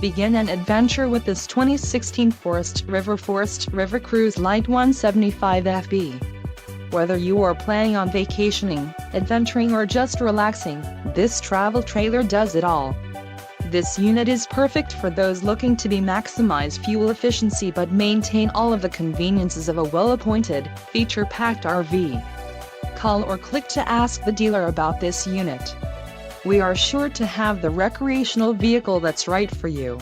Begin an adventure with this 2016 Forest River Cruise LITE 175FB. Whether you are planning on vacationing, adventuring or just relaxing, this travel trailer does it all. This unit is perfect for those looking to maximize fuel efficiency but maintain all of the conveniences of a well-appointed, feature-packed RV. Call or click to ask the dealer about this unit. We are sure to have the recreational vehicle that's right for you.